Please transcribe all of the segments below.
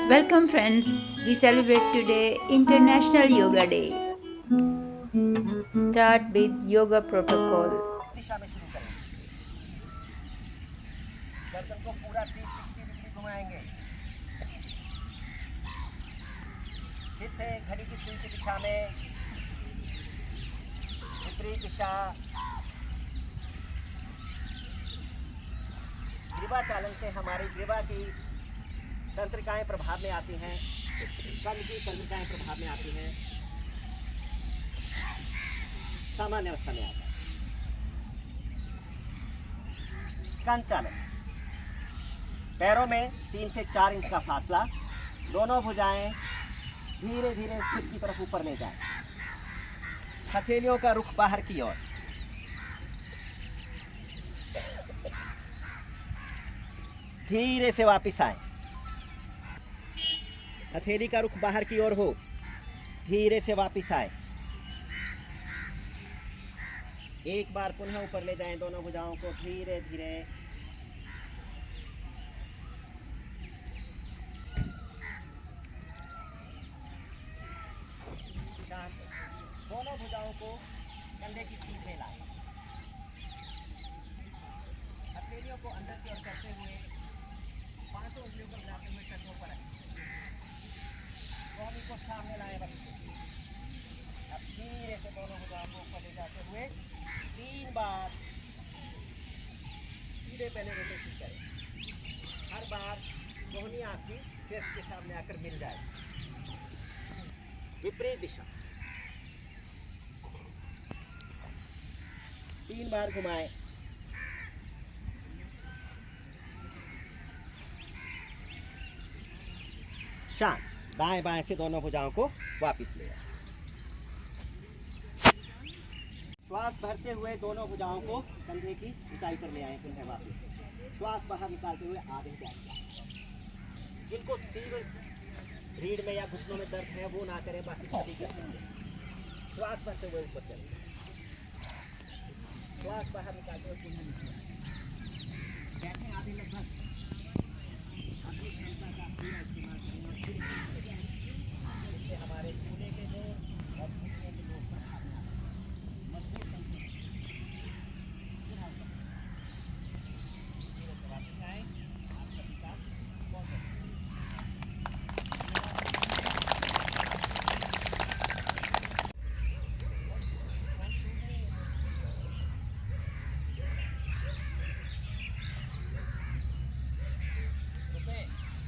Welcome, friends. We celebrate today International Yoga Day. Start with yoga protocol. दिशा में शुरू करेंगे। गर्दन को पूरा 360 डिग्री घुमाएंगे। फिर से घड़ी की सुई की दिशा में विपरीत दिशा। ग्रीवा चालन से हमारी ग्रीवा की तंत्रिकाएं प्रभाव में आती हैं, कंध की तंत्रिकाएं प्रभाव में आती हैं, सामान्य अवस्था में आता है। कंध चालन, पैरों में 3 से 4 इंच का फासला, दोनों भुजाएं धीरे धीरे सिर की तरफ ऊपर ले जाएं, हथेलियों का रुख बाहर की ओर। धीरे से वापस आए, हथेली का रुख बाहर की ओर हो, धीरे से वापस आए। एक बार पुनः ऊपर ले जाएं दोनों भुजाओं को धीरे धीरे। शांत। दोनों भुजाओं को कंधे की सीध में लाएं, हथेलियों को अंदर की ओर करते हुए पांचों उंगलियों को मिलाते हुए टखनों पर रखें। दोनों को सामने लाएं बस। अब धीरे से दोनों भुजाओं को ऊपर ले जाते हुए 3 बार सीधे पहले रोटेशन करें। हर बार कोहनी आपकी चेस्ट के सामने आकर मिल जाए। विपरीत दिशा 3 बार घुमाएं। शांत। दाएं बाएं से दोनों भुजाओं को वापस ले आए। श्वास भरते हुए दोनों भुजाओं को कंधे की ऊंचाई पर ले आए, पुनः वापस। श्वास बाहर निकालते हुए आधे जाएं। जिनको तीव्र रीढ़ में या घुटनों में दर्द है वो ना करें, बाकी सभी कर सकते हैं। श्वास भरते हुए ऊपर चलें, श्वास बाहर निकालते हुए पुनः नीचे आएं। बैठे आधे लगभग अपनी क्षमता का पूरा इस्तेमाल करें और फिर इससे हमारे कूल्हे के जोड़ और घुटने के जोड़ पर भाग में आते हैं। मजबूत तंत्र धीरे से वापस आए। आप सभी का बहुत बहुत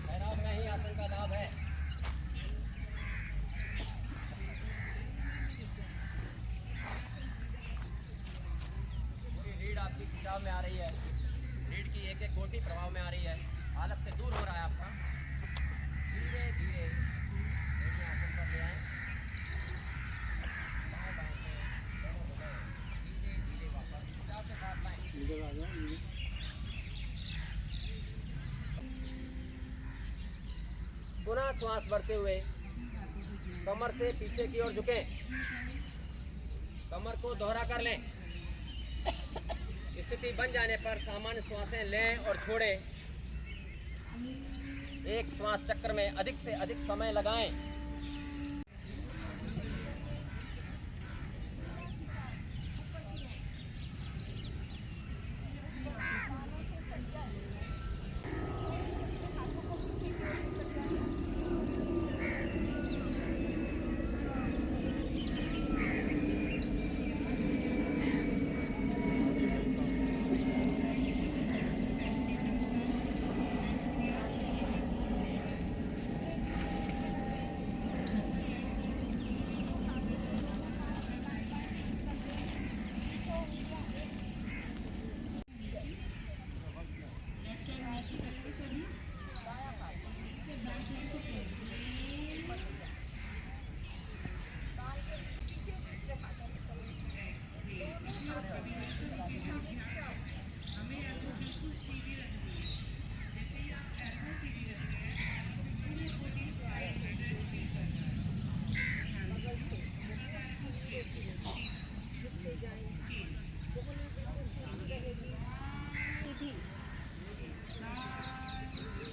भैरव में ही आसन का लाभ है। पूरी रीढ़ आपकी खिंचाव में आ रही है, रीढ़ की एक एक गोटी प्रभाव में आ रही है, हालत से दूर हो रहा है आपका। धीरे धीरे आसन पर ले आए। बाएं बाएं से दोनों भुजाएं धीरे धीरे वापस खिंचाव के साथ लाएं। पुनः श्वास भरते हुए कमर से पीछे की ओर झुकें, कमर को दोहरा कर लें। स्थिति बन जाने पर सामान्य श्वासें लें और छोड़ें। एक श्वास चक्र में अधिक से अधिक समय लगाएं।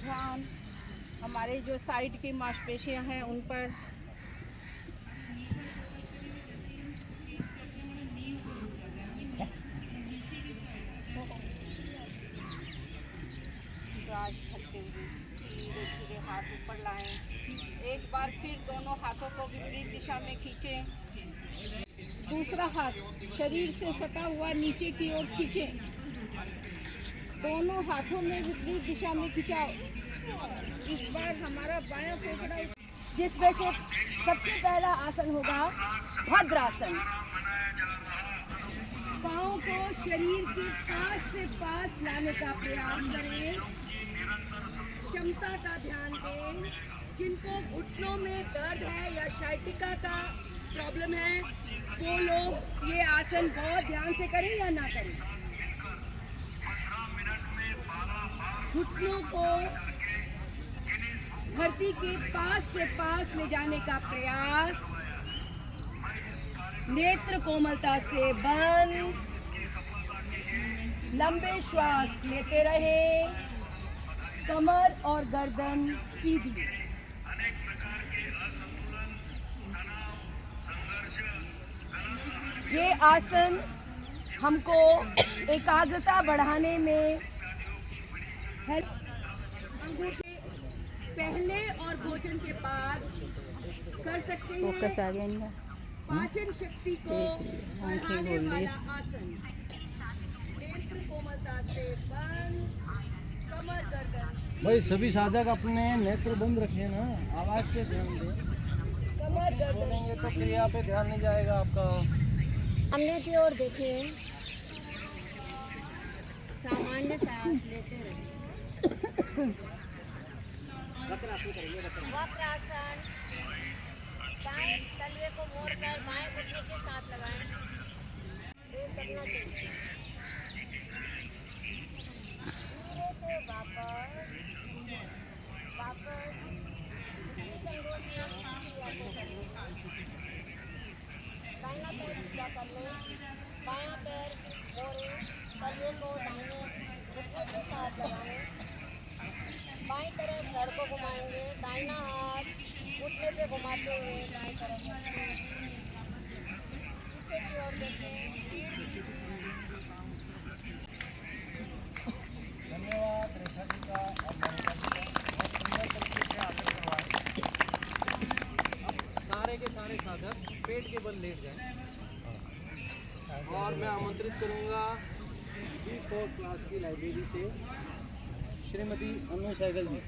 ध्यान हमारे जो साइड की मांसपेशियां हैं उन पर। ब्राश करते हुए धीरे धीरे हाथ ऊपर लाएं। एक बार फिर दोनों हाथों को विपरीत दिशा में खींचें। दूसरा हाथ शरीर से सटा हुआ नीचे की ओर खींचें। दोनों हाथों में विपरीत दिशा में खिंचाओ। इस बार हमारा बायां फेफड़ा, जिसमें से सबसे पहला आसन होगा भद्रासन। पाँव को शरीर के पास से पास लाने का प्रयास करें। क्षमता का ध्यान दें। जिनको घुटनों में दर्द है या शाइटिका का प्रॉब्लम है वो लोग ये आसन बहुत ध्यान से करें या ना करें। घुटनों को धरती के पास से पास ले जाने का प्रयास। नेत्र कोमलता से बंद। लंबे श्वास लेते रहे। कमर और गर्दन सीधी। ये आसन हमको एकाग्रता बढ़ाने में अंगूठे पहले और भोजन के बाद कर सकते हैं। फोकस आ गया इनका। पाचन शक्ति को बढ़ाने वाला आसन। नेत्र कोमलता से बंद। कमर गर्दन। भाई सभी साधक अपने नेत्र बंद रखें ना, आवाज पे ध्यान दें। कमर गर्दन। बोलेंगे तो क्रिया पे ध्यान नहीं जाएगा आपका। सामने की ओर देखें। सामान्य सांस लेते रहें। वक्रासन। दाएं तलवे को मोड़कर बाएं घुटने के साथ लगाएं। ये करना चाहिए। धीरे से वापस दाहिना पैर सीधा कर लें। बायां पैर मोड़ें। तलवे को दाहिने घुटने के साथ लगाएं। बाईं तरफ धड़ को घुमाएंगे। दाहिना हाथ घुटने पे घुमाते हुए दाईं तरफ रखें। पीछे की ओर देखें। धन्यवाद रेखा जी का और मोनिका जी का, बहुत सुंदर तरीके से आसन करवाएं। अब सारे के सारे साधक पेट के बल लेट जाएं। और मैं आमंत्रित करूंगा B4 क्लास की लाइब्रेरी से श्रीमती अनु सहगल जी।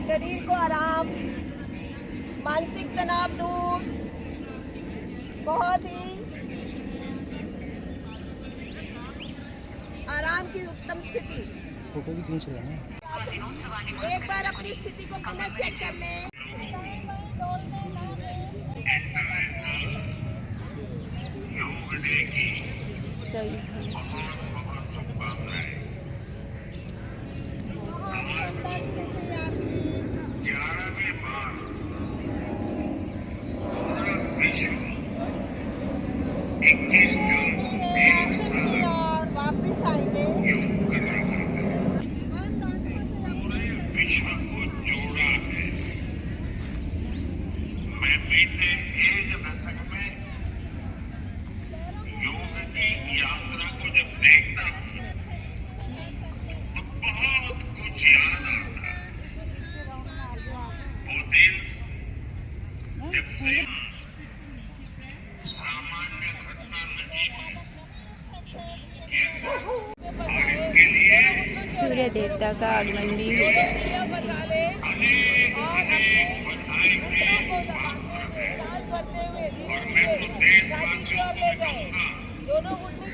शरीर को आराम, मानसिक तनाव दूर, बहुत ही आराम की उत्तम स्थिति। फोटो भी खींच रहे हैं। एक बार अपनी स्थिति को पुनः चेक कर लें। सही सूर्य देवता का आगमन भी होगा। दोनों घुटने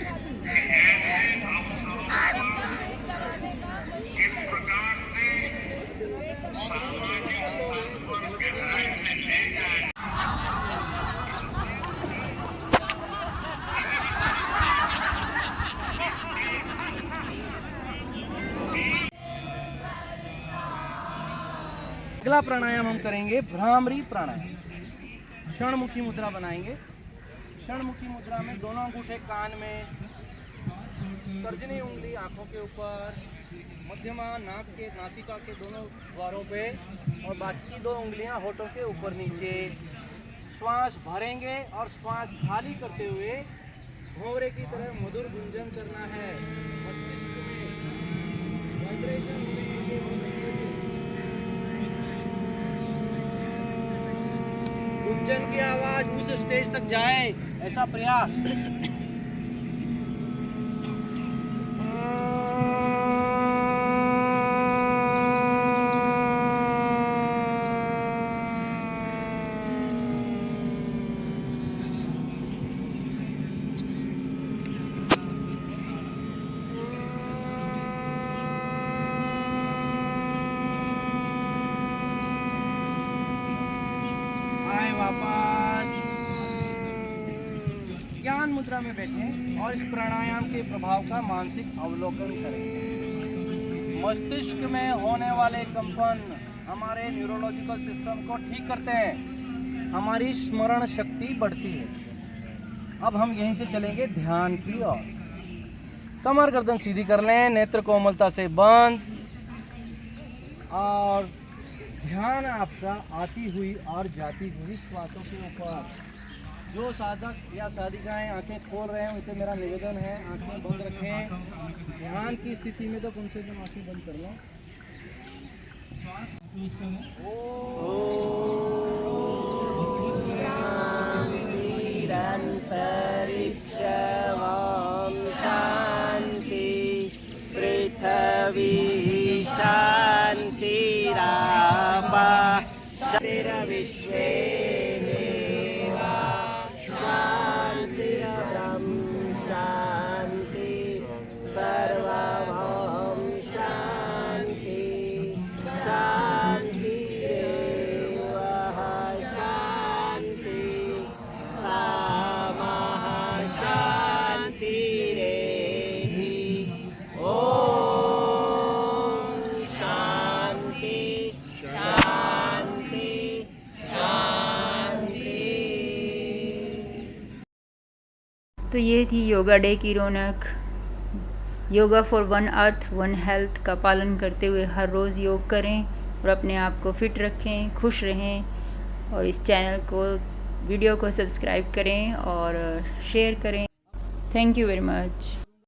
अगला प्राणायाम हम करेंगे भ्रामरी प्राणायाम। क्षणमुखी मुद्रा बनाएंगे। क्षणमुखी मुद्रा में दोनों अंगूठे कान में तर्जनी उंगली आंखों के ऊपर, मध्यमा नाक के नासिका के दोनों द्वारों पे, और बाकी 2 उंगलियां होठों के ऊपर नीचे। श्वास भरेंगे और श्वास खाली करते हुए भंवरे की तरह मधुर गुंजन करना है। मस्तिष्क में वाइब्रेशन गुंजन की आवाज उस स्टेज तक जाए, ऐसा प्रयास। वापस ज्ञान मुद्रा में बैठें और इस प्राणायाम के प्रभाव का मानसिक अवलोकन करें। मस्तिष्क में होने वाले कंपन हमारे न्यूरोलॉजिकल सिस्टम को ठीक करते हैं, हमारी स्मरण शक्ति बढ़ती है। अब हम यहीं से चलेंगे ध्यान की ओर। कमर गर्दन सीधी कर लें, नेत्र कोमलता से बंद, और ध्यान आपका आती हुई और जाती हुई श्वासों के ऊपर। जो साधक या साधिकाएं आंखें खोल रहे हैं उनसे मेरा निवेदन है आंखें बंद रखें। ध्यान की स्थिति में तो कम से कम आंखें बंद कर लें। शांति पृथ्वी शांति विश्वे देवा शांतिरं शांति सर्वभौम शांति शांतिरेव शांति सामः शांतिरेधि। ओम शांति शांति शांति। तो ये थी योगा डे की रौनक। Yoga for one earth one health का पालन करते हुए हर रोज़ योग करें और अपने आप को फिट रखें, खुश रहें। और इस चैनल को, वीडियो को सब्सक्राइब करें और शेयर करें। Thank you very much.